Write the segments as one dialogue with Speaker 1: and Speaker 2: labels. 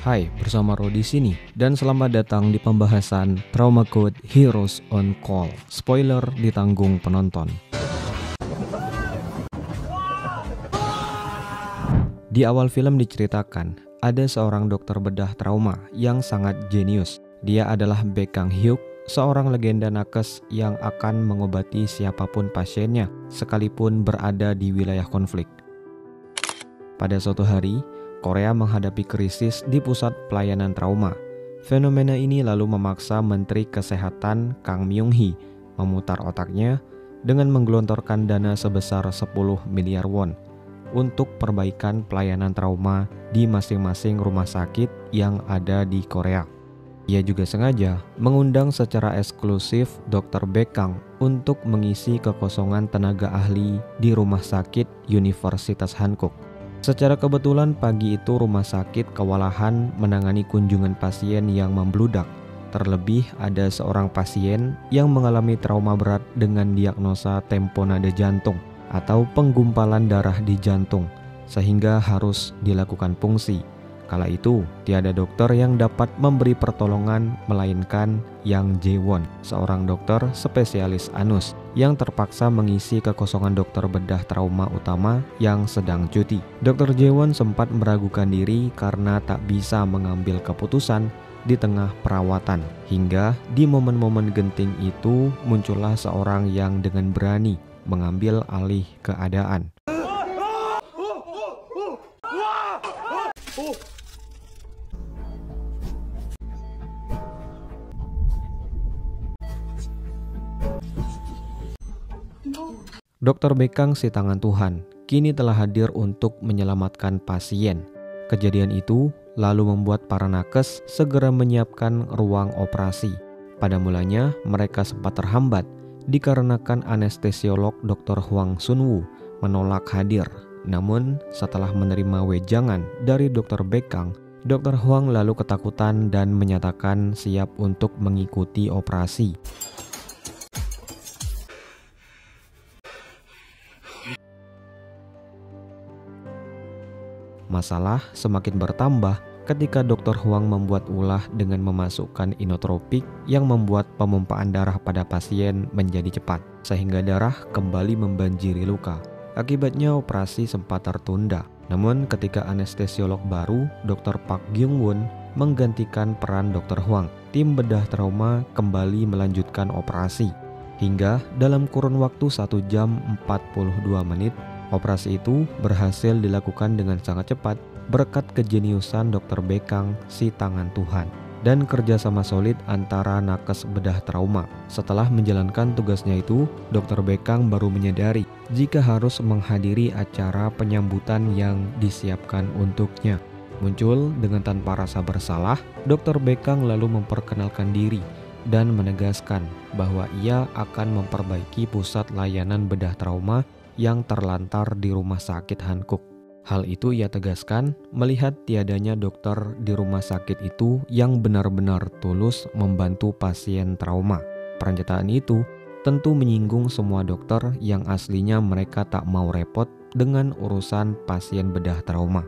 Speaker 1: Hai, bersama Rodi sini dan selamat datang di pembahasan Trauma Code Heroes on Call. Spoiler ditanggung penonton. Di awal film diceritakan, ada seorang dokter bedah trauma yang sangat jenius. Dia adalah Baek Kang-hyuk, seorang legenda nakes yang akan mengobati siapapun pasiennya, sekalipun berada di wilayah konflik. Pada suatu hari, Korea menghadapi krisis di pusat pelayanan trauma. Fenomena ini lalu memaksa Menteri Kesehatan Kang Myung-hee memutar otaknya dengan menggelontorkan dana sebesar 10 miliar won untuk perbaikan pelayanan trauma di masing-masing rumah sakit yang ada di Korea. Ia juga sengaja mengundang secara eksklusif Dr. Baek Kang untuk mengisi kekosongan tenaga ahli di Rumah Sakit Universitas Hankuk. Secara kebetulan pagi itu rumah sakit kewalahan menangani kunjungan pasien yang membludak. Terlebih ada seorang pasien yang mengalami trauma berat dengan diagnosa tamponade jantung atau penggumpalan darah di jantung, sehingga harus dilakukan pungsi. Kala itu, tiada dokter yang dapat memberi pertolongan melainkan Yang Jae-won, seorang dokter spesialis anus yang terpaksa mengisi kekosongan dokter bedah trauma utama yang sedang cuti. Dr. Jae-won sempat meragukan diri karena tak bisa mengambil keputusan di tengah perawatan. Hingga di momen-momen genting itu muncullah seorang yang dengan berani mengambil alih keadaan. Dr. Baek Kang si tangan Tuhan kini telah hadir untuk menyelamatkan pasien. Kejadian itu lalu membuat para nakes segera menyiapkan ruang operasi. Pada mulanya mereka sempat terhambat dikarenakan anestesiolog Dr. Hwang Sun-woo menolak hadir. Namun setelah menerima wejangan dari Dr. Baek Kang, Dr. Hwang lalu ketakutan dan menyatakan siap untuk mengikuti operasi. Masalah semakin bertambah ketika Dr. Hwang membuat ulah dengan memasukkan inotropik yang membuat pemumpaan darah pada pasien menjadi cepat, sehingga darah kembali membanjiri luka. Akibatnya operasi sempat tertunda. Namun ketika anestesiolog baru, Dr. Park Gyung-won, menggantikan peran Dr. Hwang, tim bedah trauma kembali melanjutkan operasi. Hingga dalam kurun waktu 1 jam 42 menit, operasi itu berhasil dilakukan dengan sangat cepat berkat kejeniusan Dr. Baek Kang si tangan Tuhan dan kerjasama solid antara nakes bedah trauma. Setelah menjalankan tugasnya itu, Dr. Baek Kang baru menyadari jika harus menghadiri acara penyambutan yang disiapkan untuknya. Muncul dengan tanpa rasa bersalah, Dr. Baek Kang lalu memperkenalkan diri dan menegaskan bahwa ia akan memperbaiki pusat layanan bedah trauma yang terlantar di Rumah Sakit Hankuk. Hal itu ia tegaskan melihat tiadanya dokter di rumah sakit itu yang benar-benar tulus membantu pasien trauma. Pernyataan itu tentu menyinggung semua dokter yang aslinya mereka tak mau repot dengan urusan pasien bedah trauma.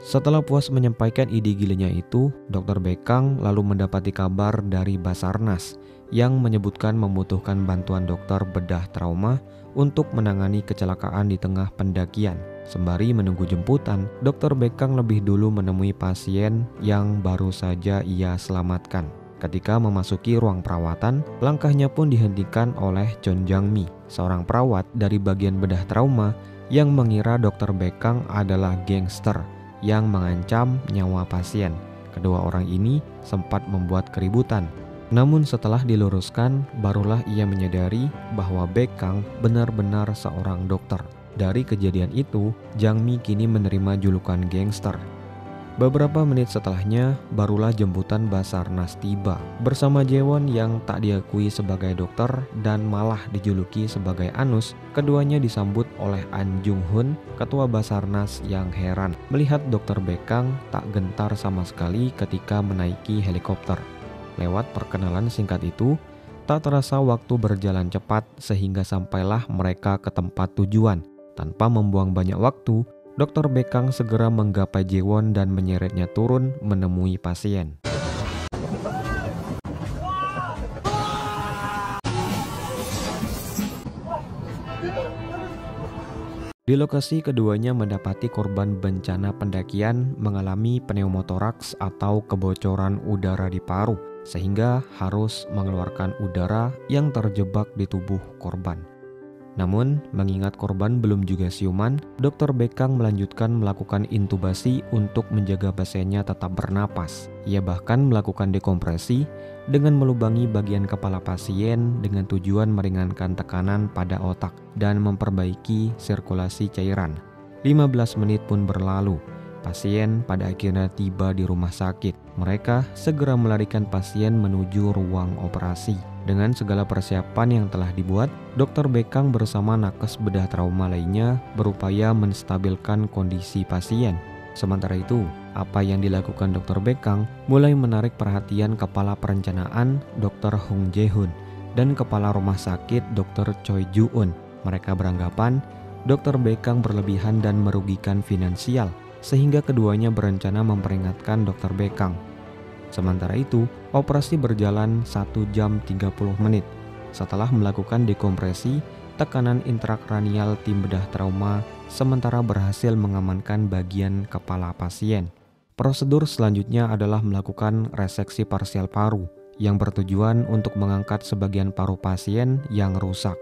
Speaker 1: Setelah puas menyampaikan ide gilanya itu, Dr. Baek Kang lalu mendapati kabar dari Basarnas yang menyebutkan membutuhkan bantuan dokter bedah trauma untuk menangani kecelakaan di tengah pendakian. Sembari menunggu jemputan, Dr. Baek Kang lebih dulu menemui pasien yang baru saja ia selamatkan. Ketika memasuki ruang perawatan, langkahnya pun dihentikan oleh Chon Jang-mi, seorang perawat dari bagian bedah trauma yang mengira Dr. Baek Kang adalah gangster yang mengancam nyawa pasien. Kedua orang ini sempat membuat keributan. Namun setelah diluruskan, barulah ia menyadari bahwa Baek Kang benar-benar seorang dokter. Dari kejadian itu, Jang-mi kini menerima julukan gangster. Beberapa menit setelahnya, barulah jemputan Basarnas tiba bersama Jae-won yang tak diakui sebagai dokter dan malah dijuluki sebagai Anus. Keduanya disambut oleh An Jung-hoon, ketua Basarnas, yang heran melihat Dr. Baek Kang tak gentar sama sekali ketika menaiki helikopter. Lewat perkenalan singkat itu, Tak terasa waktu berjalan cepat sehingga sampailah mereka ke tempat tujuan. Tanpa membuang banyak waktu, Dr. Bekang segera menggapai Jaewon dan menyeretnya turun menemui pasien. Di lokasi keduanya mendapati korban bencana pendakian mengalami pneumotoraks atau kebocoran udara di paru, sehingga harus mengeluarkan udara yang terjebak di tubuh korban. Namun, mengingat korban belum juga siuman, Dr. Bekang melanjutkan melakukan intubasi untuk menjaga pasiennya tetap bernapas. Ia bahkan melakukan dekompresi dengan melubangi bagian kepala pasien dengan tujuan meringankan tekanan pada otak dan memperbaiki sirkulasi cairan. 15 menit pun berlalu. Pasien pada akhirnya tiba di rumah sakit. Mereka segera melarikan pasien menuju ruang operasi. Dengan segala persiapan yang telah dibuat, Dr. Bekang bersama nakes bedah trauma lainnya berupaya menstabilkan kondisi pasien. Sementara itu, apa yang dilakukan Dr. Bekang mulai menarik perhatian Kepala Perencanaan Dr. Hong Jae-hun dan Kepala Rumah Sakit Dr. Choi Ju-un. Mereka beranggapan Dr. Bekang berlebihan dan merugikan finansial, sehingga keduanya berencana memperingatkan Dr. Bekang. Sementara itu, operasi berjalan 1 jam 30 menit. Setelah melakukan dekompresi, tekanan intrakranial tim bedah trauma sementara berhasil mengamankan bagian kepala pasien. Prosedur selanjutnya adalah melakukan reseksi parsial paru yang bertujuan untuk mengangkat sebagian paru pasien yang rusak.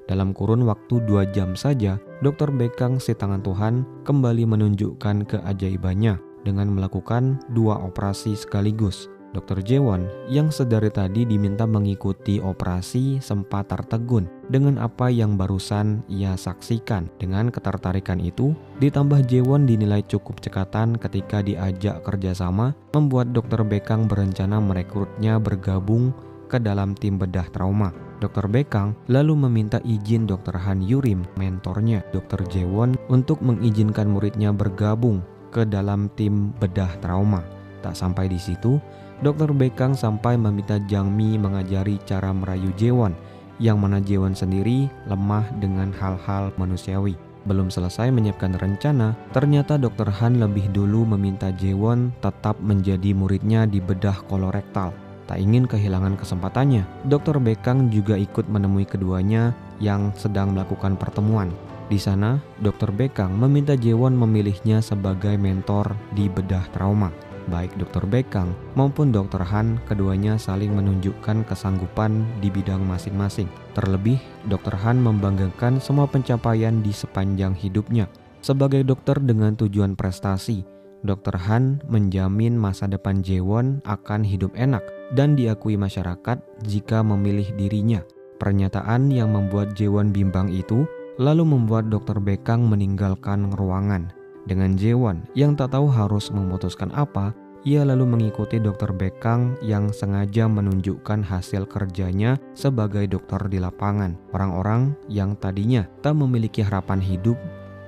Speaker 1: Dalam kurun waktu 2 jam saja, Dr. Bekang si tangan Tuhan kembali menunjukkan keajaibannya dengan melakukan 2 operasi sekaligus. Dr. Jaewon yang sedari tadi diminta mengikuti operasi sempat tertegun dengan apa yang barusan ia saksikan. Dengan ketertarikan itu, ditambah Jaewon dinilai cukup cekatan ketika diajak kerjasama, membuat Dr. Bekang berencana merekrutnya bergabung ke dalam tim bedah trauma. Dr. Bekang lalu meminta izin Dr. Han Yurim, mentornya Dr. Jaewon, untuk mengizinkan muridnya bergabung ke dalam tim bedah trauma. Tak sampai di situ, Dr. Bekang sampai meminta Jang Mi mengajari cara merayu Jaewon, yang mana Jaewon sendiri lemah dengan hal-hal manusiawi. Belum selesai menyiapkan rencana, ternyata Dr. Han lebih dulu meminta Jaewon tetap menjadi muridnya di bedah kolorektal. Tak ingin kehilangan kesempatannya, Dr. Bekang juga ikut menemui keduanya yang sedang melakukan pertemuan. Di sana, Dr. Bekang meminta Jaewon memilihnya sebagai mentor di bedah trauma. Baik Dr. Bekang maupun Dr. Han, keduanya saling menunjukkan kesanggupan di bidang masing-masing. Terlebih, Dr. Han membanggakan semua pencapaian di sepanjang hidupnya. Sebagai dokter dengan tujuan prestasi, Dr. Han menjamin masa depan Jaewon akan hidup enak dan diakui masyarakat jika memilih dirinya. Pernyataan yang membuat Jaewon bimbang itu lalu membuat Dr. Bekang meninggalkan ruangan. Dengan Jaewon yang tak tahu harus memutuskan apa, ia lalu mengikuti Dr. Bekang yang sengaja menunjukkan hasil kerjanya sebagai dokter di lapangan. Orang-orang yang tadinya tak memiliki harapan hidup,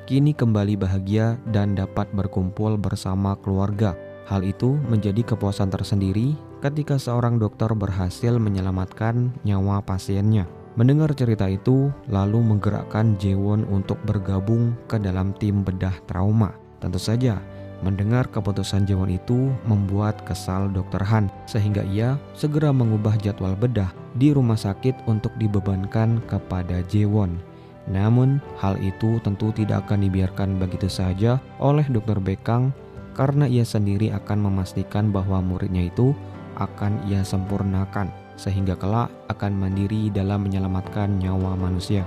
Speaker 1: kini kembali bahagia dan dapat berkumpul bersama keluarga. Hal itu menjadi kepuasan tersendiri ketika seorang dokter berhasil menyelamatkan nyawa pasiennya. Mendengar cerita itu lalu menggerakkan Jaewon untuk bergabung ke dalam tim bedah trauma. Tentu saja, mendengar keputusan Jaewon itu membuat kesal Dr. Han, sehingga ia segera mengubah jadwal bedah di rumah sakit untuk dibebankan kepada Jaewon. Namun, hal itu tentu tidak akan dibiarkan begitu saja oleh Dr. Bekang, karena ia sendiri akan memastikan bahwa muridnya itu akan ia sempurnakan, sehingga kelak akan mandiri dalam menyelamatkan nyawa manusia.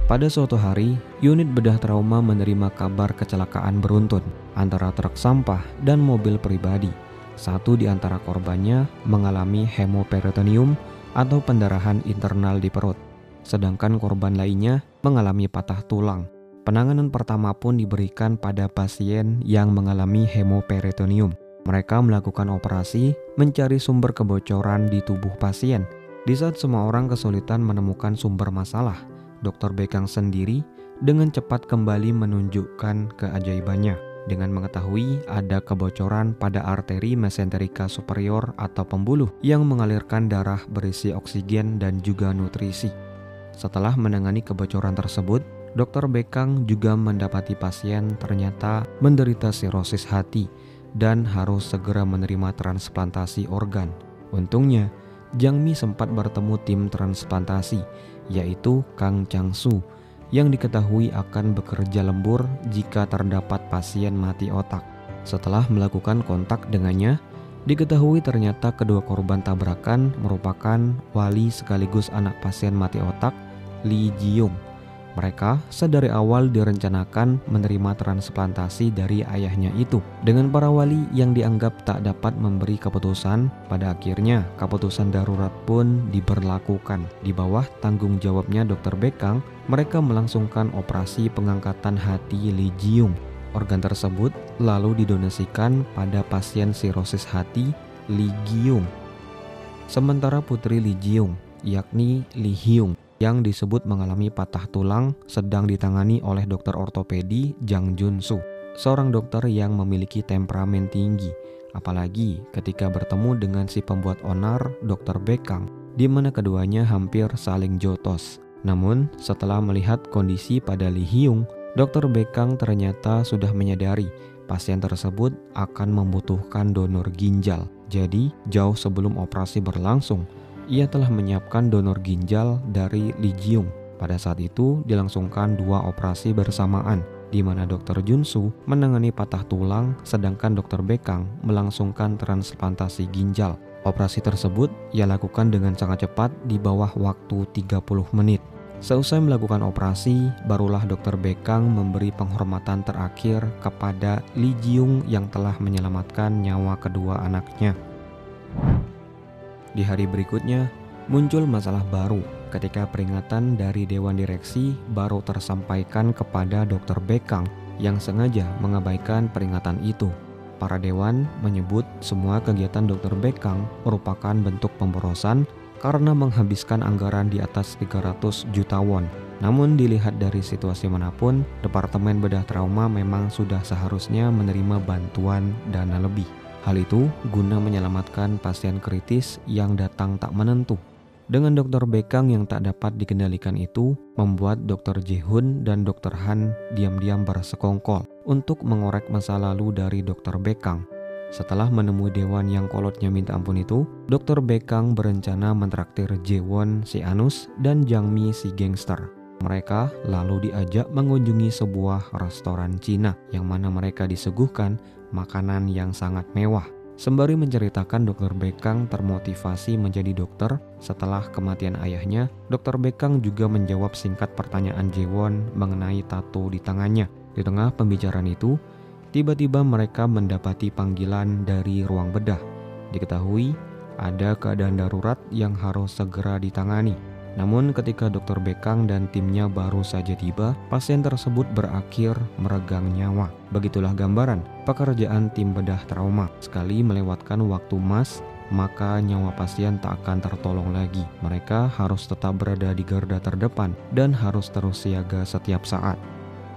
Speaker 1: Pada suatu hari, unit bedah trauma menerima kabar kecelakaan beruntun antara truk sampah dan mobil pribadi. Satu di antara korbannya mengalami hemoperitoneum atau pendarahan internal di perut, sedangkan korban lainnya mengalami patah tulang. Penanganan pertama pun diberikan pada pasien yang mengalami hemoperitoneum. Mereka melakukan operasi mencari sumber kebocoran di tubuh pasien. Di saat semua orang kesulitan menemukan sumber masalah, Dr. Bekang sendiri dengan cepat kembali menunjukkan keajaibannya. dengan mengetahui ada kebocoran pada arteri mesenterika superior atau pembuluh yang mengalirkan darah berisi oksigen dan juga nutrisi. Setelah menangani kebocoran tersebut, Dr. Bekang juga mendapati pasien ternyata menderita sirosis hati dan harus segera menerima transplantasi organ. Untungnya, Jang Mi sempat bertemu tim transplantasi, yaitu Kang Chang-su, yang diketahui akan bekerja lembur jika terdapat pasien mati otak. Setelah melakukan kontak dengannya, diketahui ternyata kedua korban tabrakan merupakan wali sekaligus anak pasien mati otak, Lee Ji-young. Mereka sedari awal direncanakan menerima transplantasi dari ayahnya itu. Dengan para wali yang dianggap tak dapat memberi keputusan, pada akhirnya keputusan darurat pun diberlakukan. Di bawah tanggung jawabnya Dr. Bekang, mereka melangsungkan operasi pengangkatan hati Lee Ji-young. Organ tersebut lalu didonasikan pada pasien sirosis hati Lee Gi-young. Sementara putri Lee Ji-young, yakni Lee Hyung, yang disebut mengalami patah tulang sedang ditangani oleh dokter ortopedi Jang Jun-soo, seorang dokter yang memiliki temperamen tinggi, apalagi ketika bertemu dengan si pembuat onar Dr. Bekang, di mana keduanya hampir saling jotos. Namun setelah melihat kondisi pada Lee Hyung, Dr. Bekang ternyata sudah menyadari pasien tersebut akan membutuhkan donor ginjal. Jadi jauh sebelum operasi berlangsung, ia telah menyiapkan donor ginjal dari Lee Ji-young. Pada saat itu dilangsungkan 2 operasi bersamaan, di mana Dr. Jun-soo menangani patah tulang, sedangkan Dr. Bekang melangsungkan transplantasi ginjal. Operasi tersebut ia lakukan dengan sangat cepat di bawah waktu 30 menit. Seusai melakukan operasi, barulah Dr. Bekang memberi penghormatan terakhir kepada Lee Ji-young yang telah menyelamatkan nyawa kedua anaknya. Di hari berikutnya, muncul masalah baru ketika peringatan dari Dewan Direksi baru tersampaikan kepada Dr. Bekang yang sengaja mengabaikan peringatan itu. Para dewan menyebut semua kegiatan Dr. Bekang merupakan bentuk pemborosan karena menghabiskan anggaran di atas 300 juta won. Namun dilihat dari situasi manapun, Departemen Bedah Trauma memang sudah seharusnya menerima bantuan dana lebih. Hal itu guna menyelamatkan pasien kritis yang datang tak menentu. Dengan Dr. Bekang yang tak dapat dikendalikan itu, membuat Dr. Jae-hoon dan Dr. Han diam-diam bersekongkol untuk mengorek masa lalu dari Dr. Bekang. Setelah menemui dewan yang kolotnya minta ampun itu, Dr. Bekang berencana mentraktir Jae-won si Anus dan Jang Mi si gangster. Mereka lalu diajak mengunjungi sebuah restoran Cina yang mana mereka disuguhkan makanan yang sangat mewah. Sembari menceritakan Dr. Bekang termotivasi menjadi dokter setelah kematian ayahnya, Dr. Bekang juga menjawab singkat pertanyaan Jae-won mengenai tato di tangannya. Di tengah pembicaraan itu, tiba-tiba mereka mendapati panggilan dari ruang bedah. Diketahui ada keadaan darurat yang harus segera ditangani. Namun ketika Dr. Bekang dan timnya baru saja tiba, pasien tersebut berakhir meregang nyawa. Begitulah gambaran pekerjaan tim bedah trauma. Sekali melewatkan waktu emas, maka nyawa pasien tak akan tertolong lagi. Mereka harus tetap berada di garda terdepan dan harus terus siaga setiap saat.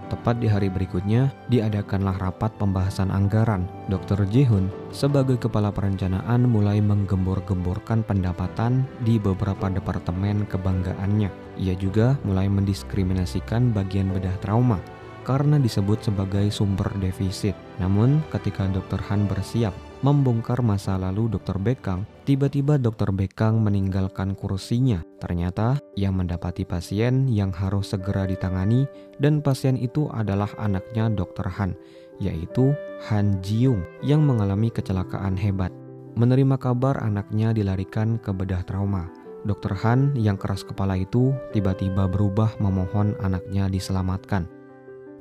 Speaker 1: Tepat di hari berikutnya, diadakanlah rapat pembahasan anggaran. Dr. Jae-hoon sebagai kepala perencanaan mulai menggembor-gemborkan pendapatan di beberapa departemen kebanggaannya. Ia juga mulai mendiskriminasikan bagian bedah trauma karena disebut sebagai sumber defisit. Namun ketika Dr. Han bersiap membongkar masa lalu Dr. Bekang, tiba-tiba Dr. Bekang meninggalkan kursinya. Ternyata ia mendapati pasien yang harus segera ditangani dan pasien itu adalah anaknya Dr. Han, yaitu Han Ji-young yang mengalami kecelakaan hebat. Menerima kabar anaknya dilarikan ke bedah trauma, Dr. Han yang keras kepala itu tiba-tiba berubah memohon anaknya diselamatkan.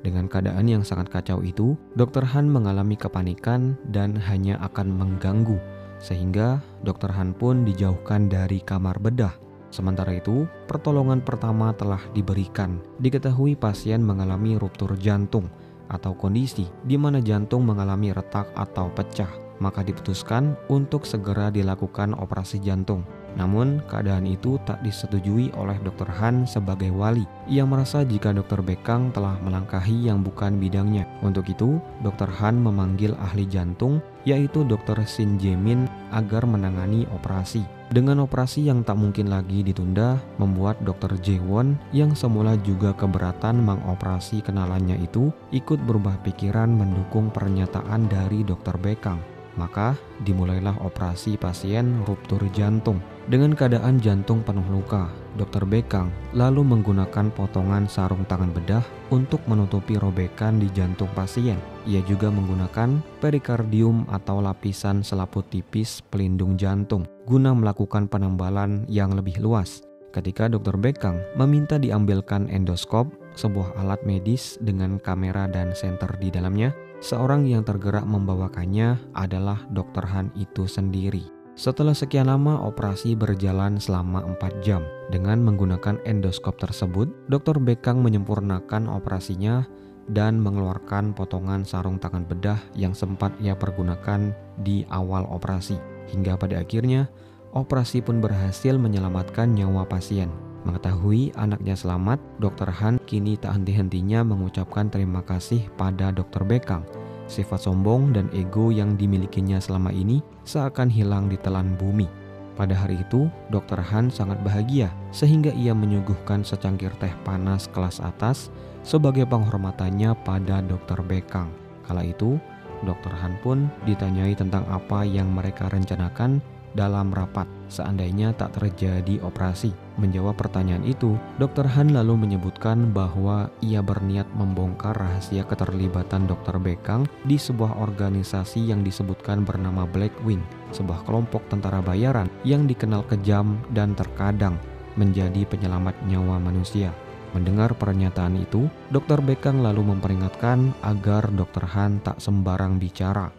Speaker 1: Dengan keadaan yang sangat kacau itu, Dr. Han mengalami kepanikan dan hanya akan mengganggu, sehingga Dr. Han pun dijauhkan dari kamar bedah. Sementara itu, pertolongan pertama telah diberikan. Diketahui pasien mengalami ruptur jantung atau kondisi di mana jantung mengalami retak atau pecah, maka diputuskan untuk segera dilakukan operasi jantung. Namun, keadaan itu tak disetujui oleh Dr. Han sebagai wali. Ia merasa jika Dr. Bekang telah melangkahi yang bukan bidangnya. Untuk itu, Dr. Han memanggil ahli jantung, yaitu Dr. Shin Jae-min, agar menangani operasi. Dengan operasi yang tak mungkin lagi ditunda, membuat Dr. Jae-won yang semula juga keberatan mengoperasi kenalannya itu ikut berubah pikiran mendukung pernyataan dari Dr. Bekang. Maka dimulailah operasi pasien ruptur jantung. Dengan keadaan jantung penuh luka, Dr. Bekang lalu menggunakan potongan sarung tangan bedah untuk menutupi robekan di jantung pasien. Ia juga menggunakan perikardium atau lapisan selaput tipis pelindung jantung guna melakukan penembalan yang lebih luas. Ketika Dr. Bekang meminta diambilkan endoskop, sebuah alat medis dengan kamera dan senter di dalamnya, seorang yang tergerak membawakannya adalah Dr. Han itu sendiri. Setelah sekian lama operasi berjalan selama 4 jam. Dengan menggunakan endoskop tersebut, Dr. Bekang menyempurnakan operasinya dan mengeluarkan potongan sarung tangan bedah yang sempat ia pergunakan di awal operasi. Hingga pada akhirnya, operasi pun berhasil menyelamatkan nyawa pasien. Mengetahui anaknya selamat, Dr. Han kini tak henti-hentinya mengucapkan terima kasih pada Dr. Bekang. Sifat sombong dan ego yang dimilikinya selama ini seakan hilang ditelan bumi. Pada hari itu, Dr. Han sangat bahagia sehingga ia menyuguhkan secangkir teh panas kelas atas sebagai penghormatannya pada Dr. Bekang. Kala itu, Dr. Han pun ditanyai tentang apa yang mereka rencanakan dalam rapat seandainya tak terjadi operasi. Menjawab pertanyaan itu, Dr. Han lalu menyebutkan bahwa ia berniat membongkar rahasia keterlibatan Dr. Bekang di sebuah organisasi yang disebutkan bernama Black Wing, sebuah kelompok tentara bayaran yang dikenal kejam dan terkadang menjadi penyelamat nyawa manusia. Mendengar pernyataan itu, Dr. Bekang lalu memperingatkan agar Dr. Han tak sembarang bicara.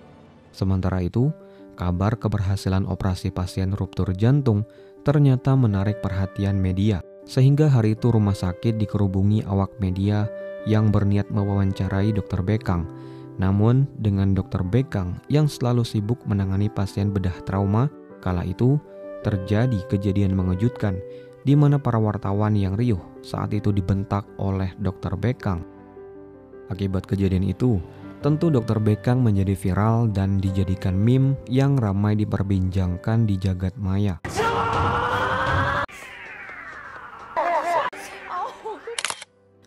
Speaker 1: Sementara itu, kabar keberhasilan operasi pasien ruptur jantung ternyata menarik perhatian media, sehingga hari itu rumah sakit dikerubungi awak media yang berniat mewawancarai Dr. Bekang. Namun, dengan Dr. Bekang yang selalu sibuk menangani pasien bedah trauma, kala itu terjadi kejadian mengejutkan di mana para wartawan yang riuh saat itu dibentak oleh Dr. Bekang. Akibat kejadian itu, tentu Dr. Bekang menjadi viral dan dijadikan meme yang ramai diperbincangkan di jagat maya.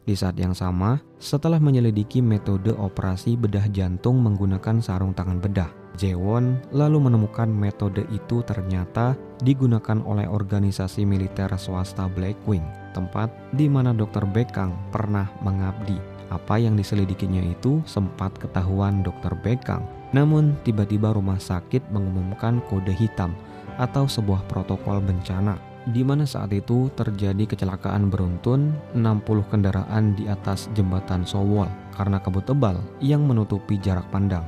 Speaker 1: Di saat yang sama, setelah menyelidiki metode operasi bedah jantung menggunakan sarung tangan bedah, Jae-won lalu menemukan metode itu ternyata digunakan oleh organisasi militer swasta Black Wing, tempat di mana Dr. Bekang pernah mengabdi. Apa yang diselidikinya itu sempat ketahuan Dr. Bekang. Namun tiba-tiba rumah sakit mengumumkan kode hitam atau sebuah protokol bencana, di mana saat itu terjadi kecelakaan beruntun 60 kendaraan di atas jembatan Sowol karena kabut tebal yang menutupi jarak pandang.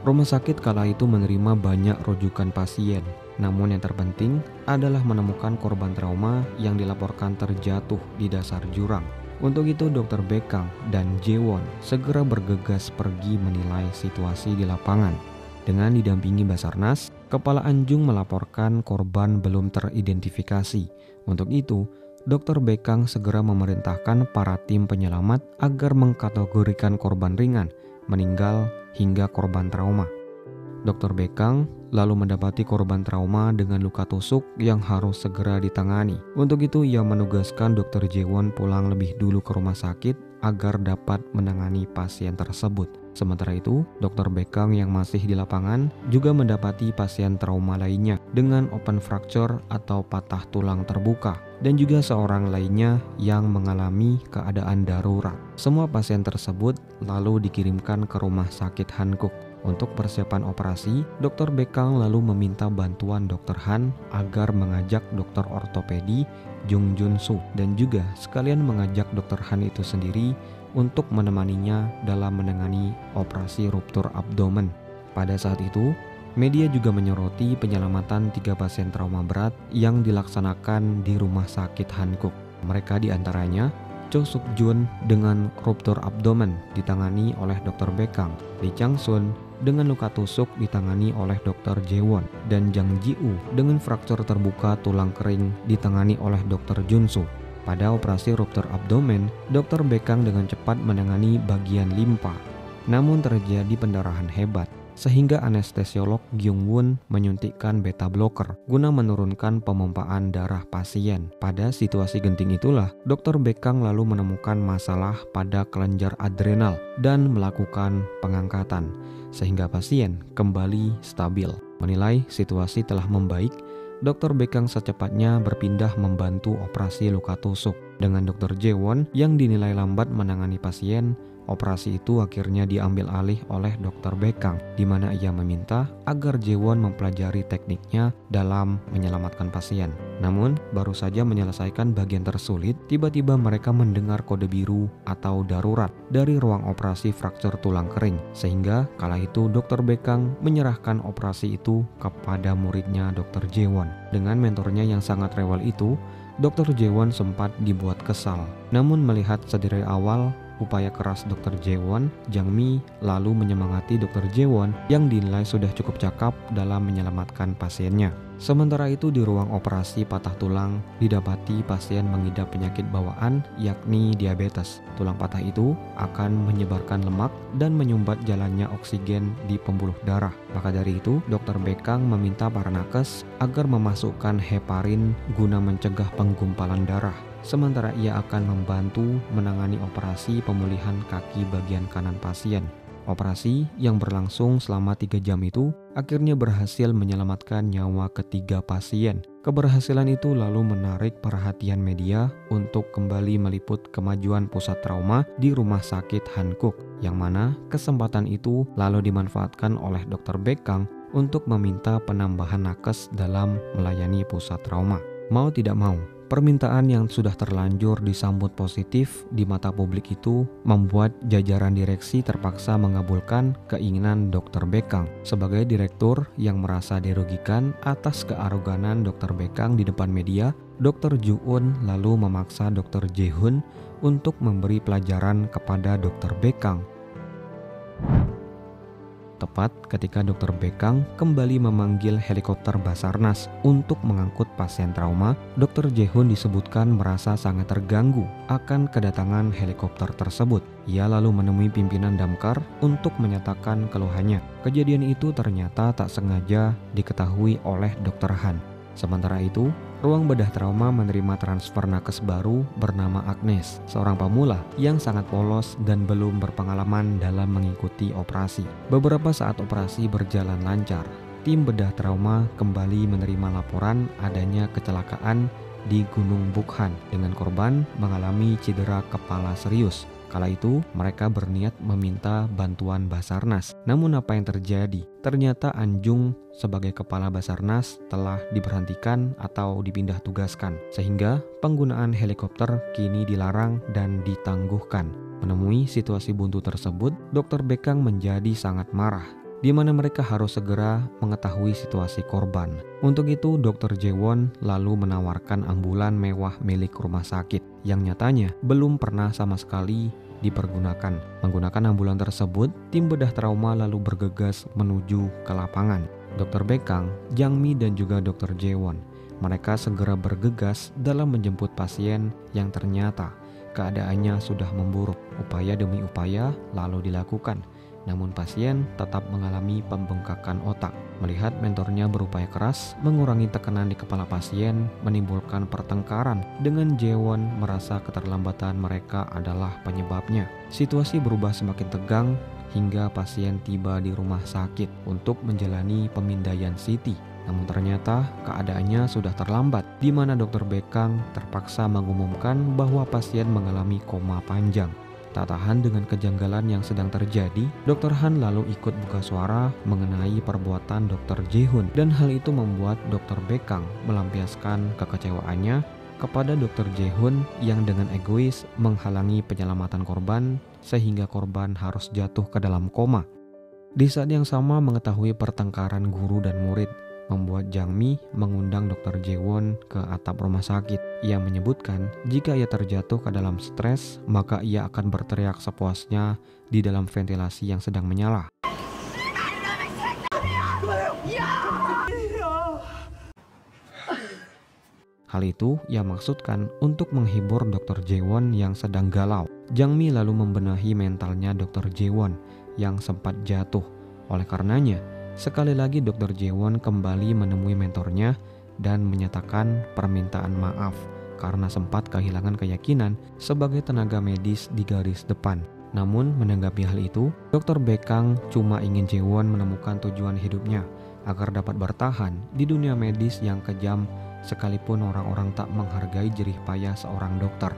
Speaker 1: Rumah sakit kala itu menerima banyak rujukan pasien, namun yang terpenting adalah menemukan korban trauma yang dilaporkan terjatuh di dasar jurang. Untuk itu Dr. Bekang dan Jae-won segera bergegas pergi menilai situasi di lapangan. Dengan didampingi Basarnas, Kepala Anjung melaporkan korban belum teridentifikasi. Untuk itu, Dr. Bekang segera memerintahkan para tim penyelamat agar mengkategorikan korban ringan, meninggal, hingga korban trauma. Dr. Bekang lalu mendapati korban trauma dengan luka tusuk yang harus segera ditangani. Untuk itu ia menugaskan Dr. Jae-won pulang lebih dulu ke rumah sakit agar dapat menangani pasien tersebut. Sementara itu, Dr. Bekang yang masih di lapangan juga mendapati pasien trauma lainnya dengan open fracture atau patah tulang terbuka, dan juga seorang lainnya yang mengalami keadaan darurat. Semua pasien tersebut lalu dikirimkan ke rumah sakit Hankuk. Untuk persiapan operasi, Dr. Bekang lalu meminta bantuan Dr. Han agar mengajak dokter ortopedi Jung Jun Soo dan juga sekalian mengajak Dr. Han itu sendiri untuk menemaninya dalam menangani operasi ruptur abdomen. Pada saat itu, media juga menyoroti penyelamatan 3 pasien trauma berat yang dilaksanakan di rumah sakit Hankuk. Mereka diantaranya Cho Suk Jun dengan ruptur abdomen ditangani oleh Dr. Bekang, Lee Chang Sun dengan luka tusuk ditangani oleh Dr. Jaewon, dan Jang Ji-woo dengan fraktur terbuka tulang kering ditangani oleh Dr. Jun-soo. Pada operasi ruptur abdomen, Dr. Baekang dengan cepat menangani bagian limpa. Namun terjadi pendarahan hebat, sehingga anestesiolog Gyung-won menyuntikkan beta blocker guna menurunkan pemompaan darah pasien. Pada situasi genting itulah, Dr. Baekang lalu menemukan masalah pada kelenjar adrenal dan melakukan pengangkatan, sehingga pasien kembali stabil. Menilai situasi telah membaik, Dr. Baekang secepatnya berpindah membantu operasi luka tusuk. Dengan Dr. Jaewon yang dinilai lambat menangani pasien, operasi itu akhirnya diambil alih oleh Dr. Baekang, di mana ia meminta agar Jaewon mempelajari tekniknya dalam menyelamatkan pasien. Namun, baru saja menyelesaikan bagian tersulit, tiba-tiba mereka mendengar kode biru atau darurat dari ruang operasi fraktur tulang kering, sehingga kala itu Dr. Baekang menyerahkan operasi itu kepada muridnya Dr. Jaewon. Dengan mentornya yang sangat rewel itu, Dr. Jaewon sempat dibuat kesal. Namun melihat sedari awal upaya keras Dr. Jaewon, Jang Mi lalu menyemangati Dr. Jaewon yang dinilai sudah cukup cakap dalam menyelamatkan pasiennya. Sementara itu di ruang operasi patah tulang didapati pasien mengidap penyakit bawaan yakni diabetes. Tulang patah itu akan menyebarkan lemak dan menyumbat jalannya oksigen di pembuluh darah. Maka dari itu, Dr. Baekang meminta para nakes agar memasukkan heparin guna mencegah penggumpalan darah. Sementara ia akan membantu menangani operasi pemulihan kaki bagian kanan pasien. Operasi yang berlangsung selama 3 jam itu akhirnya berhasil menyelamatkan nyawa ketiga pasien. Keberhasilan itu lalu menarik perhatian media untuk kembali meliput kemajuan pusat trauma di Rumah Sakit Hankuk, yang mana kesempatan itu lalu dimanfaatkan oleh Dr. Baekang untuk meminta penambahan nakes dalam melayani pusat trauma. Mau tidak mau, permintaan yang sudah terlanjur disambut positif di mata publik itu membuat jajaran direksi terpaksa mengabulkan keinginan Dr. Baekang. Sebagai direktur yang merasa dirugikan atas kearoganan Dr. Baekang di depan media, Dr. Ju-eun lalu memaksa Dr. Jae-hoon untuk memberi pelajaran kepada Dr. Baekang. Tepat ketika Dr. Baekang kembali memanggil helikopter Basarnas untuk mengangkut pasien trauma, Dr. Jae-hoon disebutkan merasa sangat terganggu akan kedatangan helikopter tersebut. Ia lalu menemui pimpinan Damkar untuk menyatakan keluhannya. Kejadian itu ternyata tak sengaja diketahui oleh Dr. Han. Sementara itu, ruang bedah trauma menerima transfer nakes baru bernama Agnes, seorang pemula yang sangat polos dan belum berpengalaman dalam mengikuti operasi. Beberapa saat operasi berjalan lancar, tim bedah trauma kembali menerima laporan adanya kecelakaan di Gunung Bukhan dengan korban mengalami cedera kepala serius. Kala itu, mereka berniat meminta bantuan Basarnas. Namun apa yang terjadi? Ternyata Anjung sebagai kepala Basarnas telah diberhentikan atau dipindah tugaskan, sehingga penggunaan helikopter kini dilarang dan ditangguhkan. Menemui situasi buntu tersebut, Dr. Baekang menjadi sangat marah, di mana mereka harus segera mengetahui situasi korban. Untuk itu, Dr. Jaewon lalu menawarkan ambulan mewah milik rumah sakit yang nyatanya belum pernah sama sekali dipergunakan. Menggunakan ambulan tersebut, tim bedah trauma lalu bergegas menuju ke lapangan. Dr. Baekang, Jang Mi, dan juga Dr. Jaewon, mereka segera bergegas dalam menjemput pasien yang ternyata keadaannya sudah memburuk. Upaya demi upaya lalu dilakukan, namun pasien tetap mengalami pembengkakan otak. Melihat mentornya berupaya keras mengurangi tekanan di kepala pasien, menimbulkan pertengkaran dengan Jaewon merasa keterlambatan mereka adalah penyebabnya. Situasi berubah semakin tegang hingga pasien tiba di rumah sakit untuk menjalani pemindaian CT. Namun ternyata keadaannya sudah terlambat, di mana Dr. Baekang terpaksa mengumumkan bahwa pasien mengalami koma panjang. Tak tahan dengan kejanggalan yang sedang terjadi, Dr. Han lalu ikut buka suara mengenai perbuatan Dr. Jae-hoon, dan hal itu membuat Dr. Baekang melampiaskan kekecewaannya kepada Dr. Jae-hoon yang dengan egois menghalangi penyelamatan korban sehingga korban harus jatuh ke dalam koma. Di saat yang sama, mengetahui pertengkaran guru dan murid membuat Jang Mi mengundang Dr. Jaewon ke atap rumah sakit. Ia menyebutkan jika ia terjatuh ke dalam stres, maka ia akan berteriak sepuasnya di dalam ventilasi yang sedang menyala. Hal itu ia maksudkan untuk menghibur Dr. Jaewon yang sedang galau. Jang Mi lalu membenahi mentalnya Dr. Jaewon yang sempat jatuh. Oleh karenanya, sekali lagi Dr. Jaewon kembali menemui mentornya dan menyatakan permintaan maaf karena sempat kehilangan keyakinan sebagai tenaga medis di garis depan. Namun menanggapi hal itu, Dr. Baekang cuma ingin Jaewon menemukan tujuan hidupnya agar dapat bertahan di dunia medis yang kejam sekalipun orang-orang tak menghargai jerih payah seorang dokter.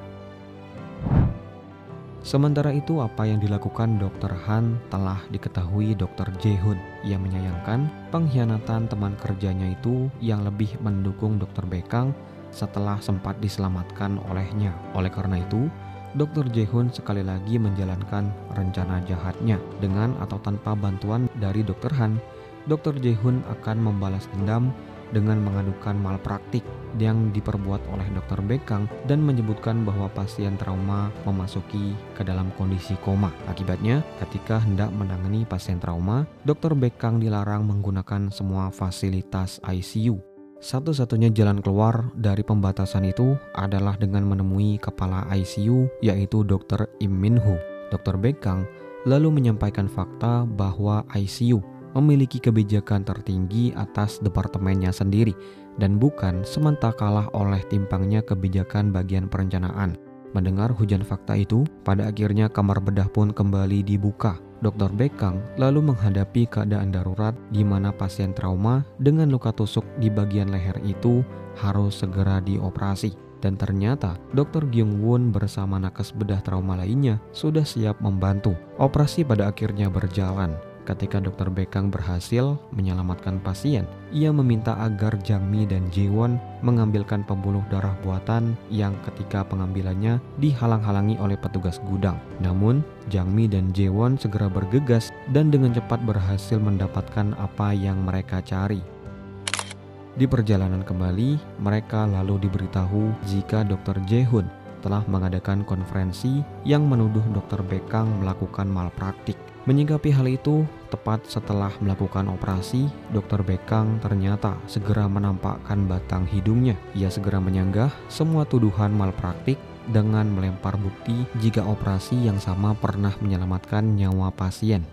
Speaker 1: Sementara itu, apa yang dilakukan Dr. Han telah diketahui Dr. Jae-hoon. Ia menyayangkan pengkhianatan teman kerjanya itu yang lebih mendukung Dr. Baekang setelah sempat diselamatkan olehnya. Oleh karena itu, Dr. Jae-hoon sekali lagi menjalankan rencana jahatnya. Dengan atau tanpa bantuan dari Dr. Han, Dr. Jae-hoon akan membalas dendam dengan mengadukan malpraktik yang diperbuat oleh Dr. Baekang dan menyebutkan bahwa pasien trauma memasuki ke dalam kondisi koma. Akibatnya, ketika hendak menangani pasien trauma, Dr. Baekang dilarang menggunakan semua fasilitas ICU. Satu-satunya jalan keluar dari pembatasan itu adalah dengan menemui kepala ICU, yaitu Dr. Im Min-ho. Dr. Baekang lalu menyampaikan fakta bahwa ICU memiliki kebijakan tertinggi atas departemennya sendiri dan bukan semata kalah oleh timpangnya kebijakan bagian perencanaan. Mendengar hujan fakta itu, pada akhirnya kamar bedah pun kembali dibuka. Dr. Baekang lalu menghadapi keadaan darurat di mana pasien trauma dengan luka tusuk di bagian leher itu harus segera dioperasi. Dan ternyata Dr. Gyung-won bersama nakes bedah trauma lainnya sudah siap membantu. Operasi pada akhirnya berjalan. Ketika Dr. Baekang berhasil menyelamatkan pasien, ia meminta agar Jang Mi dan Jaewon mengambilkan pembuluh darah buatan yang ketika pengambilannya dihalang-halangi oleh petugas gudang. Namun, Jang Mi dan Jaewon segera bergegas dan dengan cepat berhasil mendapatkan apa yang mereka cari. Di perjalanan kembali, mereka lalu diberitahu jika Dr. Jae-hoon telah mengadakan konferensi yang menuduh Dr. Baekang melakukan malpraktik. Menyikapi hal itu, tepat setelah melakukan operasi, Dr. Baekang ternyata segera menampakkan batang hidungnya. Ia segera menyanggah semua tuduhan malpraktik dengan melempar bukti jika operasi yang sama pernah menyelamatkan nyawa pasien.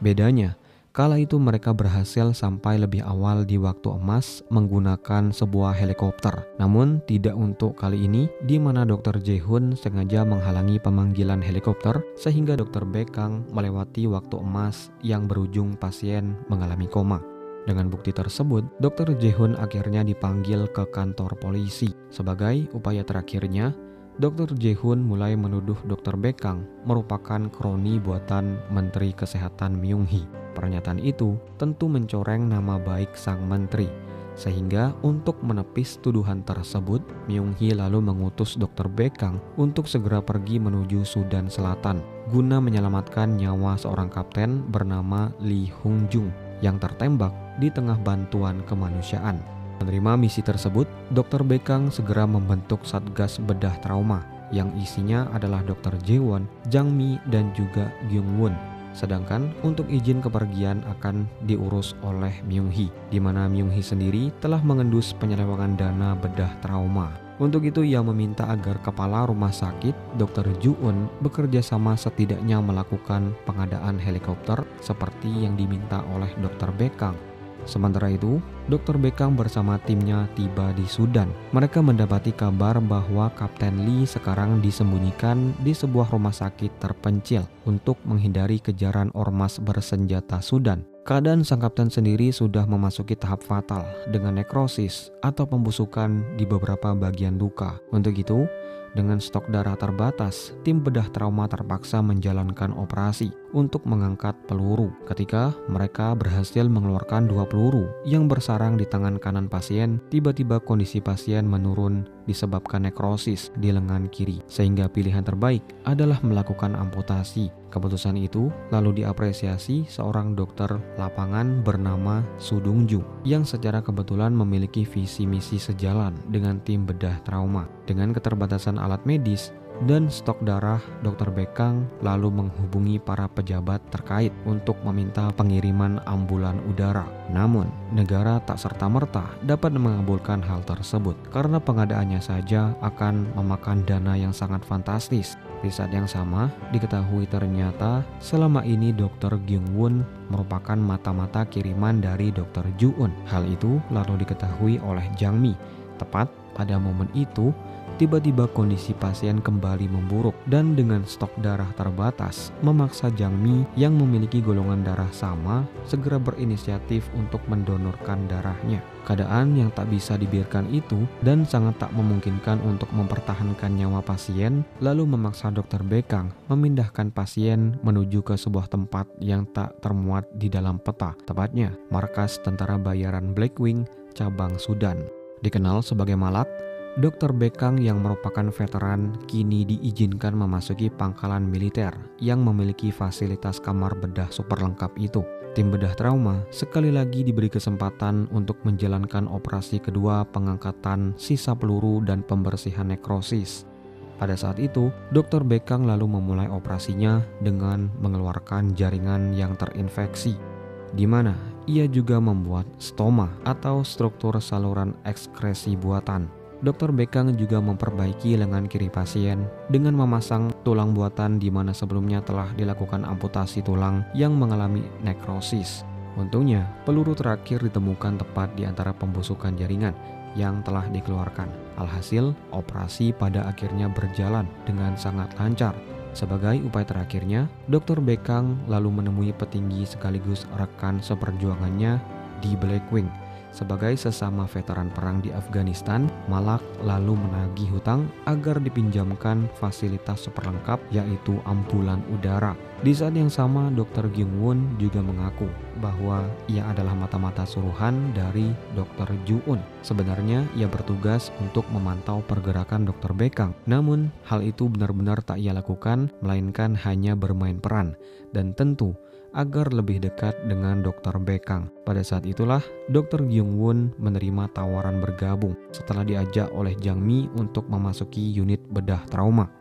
Speaker 1: Bedanya, kala itu mereka berhasil sampai lebih awal di waktu emas menggunakan sebuah helikopter. Namun tidak untuk kali ini, di mana Dr. Jae-hoon sengaja menghalangi pemanggilan helikopter sehingga Dr. Baekang melewati waktu emas yang berujung pasien mengalami koma. Dengan bukti tersebut, Dr. Jae-hoon akhirnya dipanggil ke kantor polisi. Sebagai upaya terakhirnya, Dr. Jae-hoon mulai menuduh Dr. Baekang merupakan kroni buatan Menteri Kesehatan Myung-hee. Pernyataan itu tentu mencoreng nama baik sang menteri. Sehingga untuk menepis tuduhan tersebut, Myung-hee lalu mengutus Dr. Baekang untuk segera pergi menuju Sudan Selatan guna menyelamatkan nyawa seorang kapten bernama Lee Hung-jung yang tertembak di tengah bantuan kemanusiaan. Menerima misi tersebut, Dr. Baekang segera membentuk Satgas Bedah Trauma yang isinya adalah Dr. Jae-won, Jang Mi, dan juga Gyung-won. Sedangkan untuk izin kepergian akan diurus oleh Myung-hee, di mana Myung-hee sendiri telah mengendus penyelewengan dana bedah trauma. Untuk itu ia meminta agar kepala rumah sakit Dr. Ju-eun bekerja sama setidaknya melakukan pengadaan helikopter seperti yang diminta oleh Dr. Baekang. Sementara itu, Dr. Baekang bersama timnya tiba di Sudan. Mereka mendapati kabar bahwa Kapten Lee sekarang disembunyikan di sebuah rumah sakit terpencil untuk menghindari kejaran ormas bersenjata Sudan. Keadaan sang kapten sendiri sudah memasuki tahap fatal dengan nekrosis atau pembusukan di beberapa bagian luka. Untuk itu, dengan stok darah terbatas, tim bedah trauma terpaksa menjalankan operasi untuk mengangkat peluru. Ketika mereka berhasil mengeluarkan 2 peluru yang bersarang di tangan kanan pasien, tiba-tiba kondisi pasien menurun disebabkan nekrosis di lengan kiri, sehingga pilihan terbaik adalah melakukan amputasi. Keputusan itu lalu diapresiasi seorang dokter lapangan bernama Su Dong-ju yang secara kebetulan memiliki visi misi sejalan dengan tim bedah trauma. Dengan keterbatasan alat medis, dan stok darah, Dr. Bekang lalu menghubungi para pejabat terkait untuk meminta pengiriman ambulan udara. Namun, negara tak serta-merta dapat mengabulkan hal tersebut karena pengadaannya saja akan memakan dana yang sangat fantastis. Di saat yang sama, diketahui ternyata selama ini Dr. Gyung-won merupakan mata-mata kiriman dari Dr. Ju-un. Hal itu lalu diketahui oleh Jang Mi. Tepat pada momen itu, tiba-tiba kondisi pasien kembali memburuk dan dengan stok darah terbatas memaksa Jang Mi yang memiliki golongan darah sama segera berinisiatif untuk mendonorkan darahnya. Keadaan yang tak bisa dibiarkan itu dan sangat tak memungkinkan untuk mempertahankan nyawa pasien lalu memaksa Dr. Bekang memindahkan pasien menuju ke sebuah tempat yang tak termuat di dalam peta, tepatnya markas tentara bayaran Blackwing cabang Sudan. Dikenal sebagai Malak, Dr. Bekang yang merupakan veteran kini diizinkan memasuki pangkalan militer yang memiliki fasilitas kamar bedah super lengkap itu. Tim bedah trauma sekali lagi diberi kesempatan untuk menjalankan operasi kedua pengangkatan sisa peluru dan pembersihan nekrosis. Pada saat itu, Dr. Bekang lalu memulai operasinya dengan mengeluarkan jaringan yang terinfeksi, di mana ia juga membuat stoma atau struktur saluran ekskresi buatan. Dr. Bekang juga memperbaiki lengan kiri pasien dengan memasang tulang buatan di mana sebelumnya telah dilakukan amputasi tulang yang mengalami nekrosis. Untungnya, peluru terakhir ditemukan tepat di antara pembusukan jaringan yang telah dikeluarkan. Alhasil, operasi pada akhirnya berjalan dengan sangat lancar. Sebagai upaya terakhirnya, Dr. Bekang lalu menemui petinggi sekaligus rekan seperjuangannya di Blackwing. Sebagai sesama veteran perang di Afghanistan, Malak lalu menagih hutang agar dipinjamkan fasilitas super lengkap yaitu ambulan udara. Di saat yang sama, Dr. Gyung-won juga mengaku bahwa ia adalah mata-mata suruhan dari Dr. Ju-un. Sebenarnya ia bertugas untuk memantau pergerakan Dr. Bekang. Namun, hal itu benar-benar tak ia lakukan, melainkan hanya bermain peran. Dan tentu, agar lebih dekat dengan Dr. Bekang. Pada saat itulah, Dr. Gyung-won menerima tawaran bergabung setelah diajak oleh Jang Mi untuk memasuki unit bedah trauma.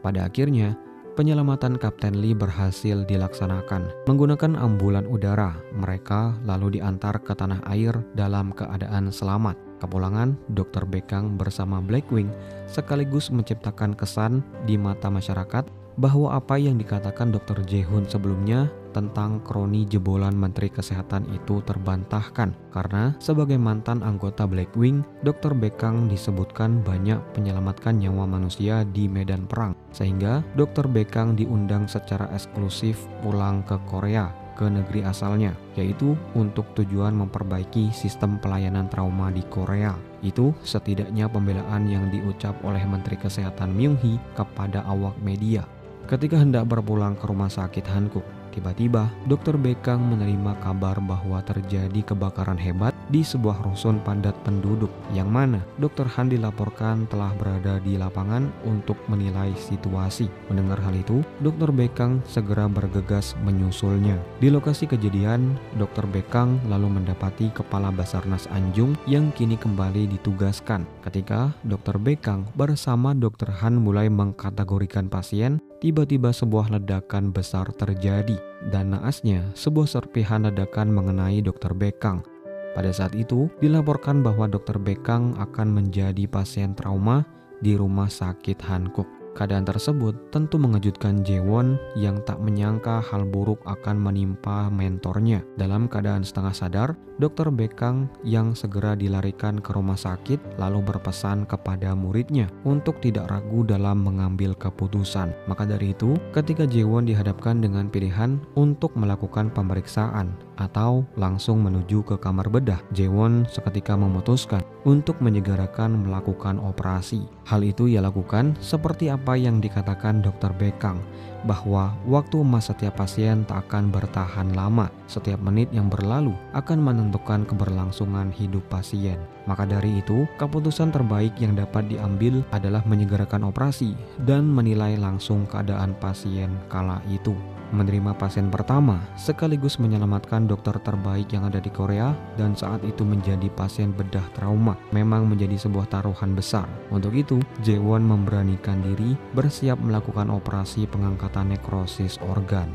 Speaker 1: Pada akhirnya, penyelamatan Kapten Lee berhasil dilaksanakan. Menggunakan ambulan udara, mereka lalu diantar ke tanah air dalam keadaan selamat. Kepulangan Dr. Bekang bersama Blackwing sekaligus menciptakan kesan di mata masyarakat bahwa apa yang dikatakan Dr. Jae-hoon sebelumnya tentang kroni jebolan Menteri Kesehatan itu terbantahkan karena sebagai mantan anggota Blackwing, Dr. Bekang disebutkan banyak menyelamatkan nyawa manusia di medan perang sehingga Dr. Bekang diundang secara eksklusif pulang ke Korea ke negeri asalnya, yaitu untuk tujuan memperbaiki sistem pelayanan trauma di Korea. Itu setidaknya pembelaan yang diucap oleh Menteri Kesehatan Myung-hee kepada awak media. Ketika hendak berpulang ke rumah sakit Hankuk, tiba-tiba Dr. Bekang menerima kabar bahwa terjadi kebakaran hebat di sebuah rusun padat penduduk yang mana Dr. Han dilaporkan telah berada di lapangan untuk menilai situasi. Mendengar hal itu, Dr. Bekang segera bergegas menyusulnya. Di lokasi kejadian, Dr. Bekang lalu mendapati Kepala Basarnas Anjung yang kini kembali ditugaskan. Ketika Dr. Bekang bersama Dr. Han mulai mengkategorikan pasien, tiba-tiba sebuah ledakan besar terjadi dan naasnya sebuah serpihan ledakan mengenai Dr. Bekang. Pada saat itu dilaporkan bahwa Dr. Bekang akan menjadi pasien trauma di rumah sakit Hankuk. Keadaan tersebut tentu mengejutkan Jae-won yang tak menyangka hal buruk akan menimpa mentornya. Dalam keadaan setengah sadar, Dr. Bekang yang segera dilarikan ke rumah sakit lalu berpesan kepada muridnya untuk tidak ragu dalam mengambil keputusan. Maka dari itu, ketika Jae-won dihadapkan dengan pilihan untuk melakukan pemeriksaan atau langsung menuju ke kamar bedah, Jae-won seketika memutuskan untuk menyegerakan melakukan operasi. Hal itu ia lakukan seperti apa yang dikatakan Dr. Bekang, bahwa waktu emas setiap pasien tak akan bertahan lama. Setiap menit yang berlalu akan menentukan keberlangsungan hidup pasien. Maka dari itu, keputusan terbaik yang dapat diambil adalah menyegerakan operasi dan menilai langsung keadaan pasien kala itu. menerima pasien pertama sekaligus menyelamatkan dokter terbaik yang ada di Korea, dan saat itu menjadi pasien bedah trauma memang menjadi sebuah taruhan besar. Untuk itu, Jaewon memberanikan diri bersiap melakukan operasi pengangkatan nekrosis organ.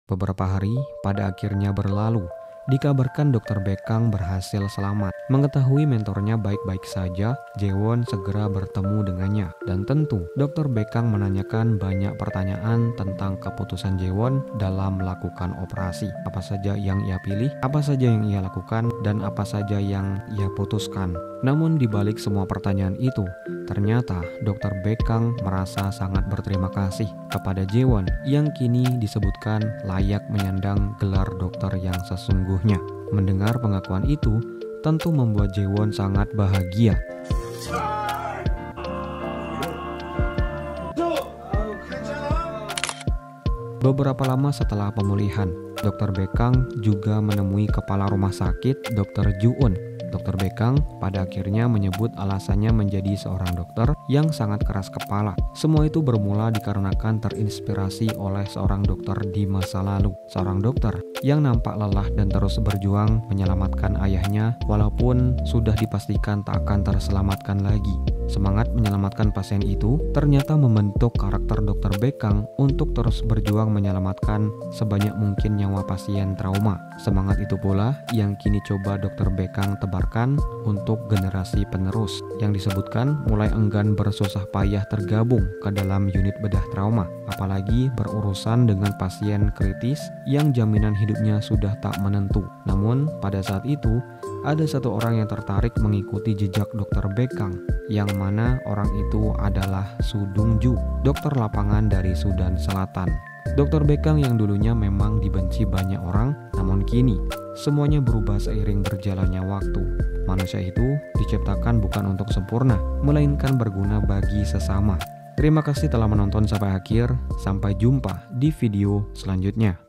Speaker 1: Beberapa hari pada akhirnya berlalu. Dikabarkan Dr. Baekang berhasil selamat. Mengetahui mentornya baik-baik saja, Jaewon segera bertemu dengannya. Dan tentu, Dr. Baekang menanyakan banyak pertanyaan tentang keputusan Jaewon dalam melakukan operasi. Apa saja yang ia pilih, apa saja yang ia lakukan, dan apa saja yang ia putuskan. Namun di balik semua pertanyaan itu, ternyata Dr. Baekang merasa sangat berterima kasih kepada Jaewon yang kini disebutkan layak menyandang gelar dokter yang sesungguhnya. Mendengar pengakuan itu tentu membuat Jaewon sangat bahagia. Beberapa lama setelah pemulihan, Dr. Baekang juga menemui kepala rumah sakit Dr. Ju-eun. Dr. Baekang pada akhirnya menyebut alasannya menjadi seorang dokter yang sangat keras kepala. Semua itu bermula dikarenakan terinspirasi oleh seorang dokter di masa lalu. Seorang dokter yang nampak lelah dan terus berjuang menyelamatkan ayahnya walaupun sudah dipastikan tak akan terselamatkan lagi. Semangat menyelamatkan pasien itu ternyata membentuk karakter Dr. Baekang untuk terus berjuang menyelamatkan sebanyak mungkin nyawa pasien trauma. Semangat itu pula yang kini coba Dr. Baekang tebarkan untuk generasi penerus yang disebutkan mulai enggan bersusah payah tergabung ke dalam unit bedah trauma, apalagi berurusan dengan pasien kritis yang jaminan hidupnya sudah tak menentu. Namun pada saat itu ada satu orang yang tertarik mengikuti jejak Dr. Baekang, yang mana orang itu adalah Su Dong-ju, dokter lapangan dari Sudan Selatan. Dr. Baekang yang dulunya memang dibenci banyak orang, namun kini semuanya berubah seiring berjalannya waktu. Manusia itu diciptakan bukan untuk sempurna, melainkan berguna bagi sesama. Terima kasih telah menonton sampai akhir. Sampai jumpa di video selanjutnya.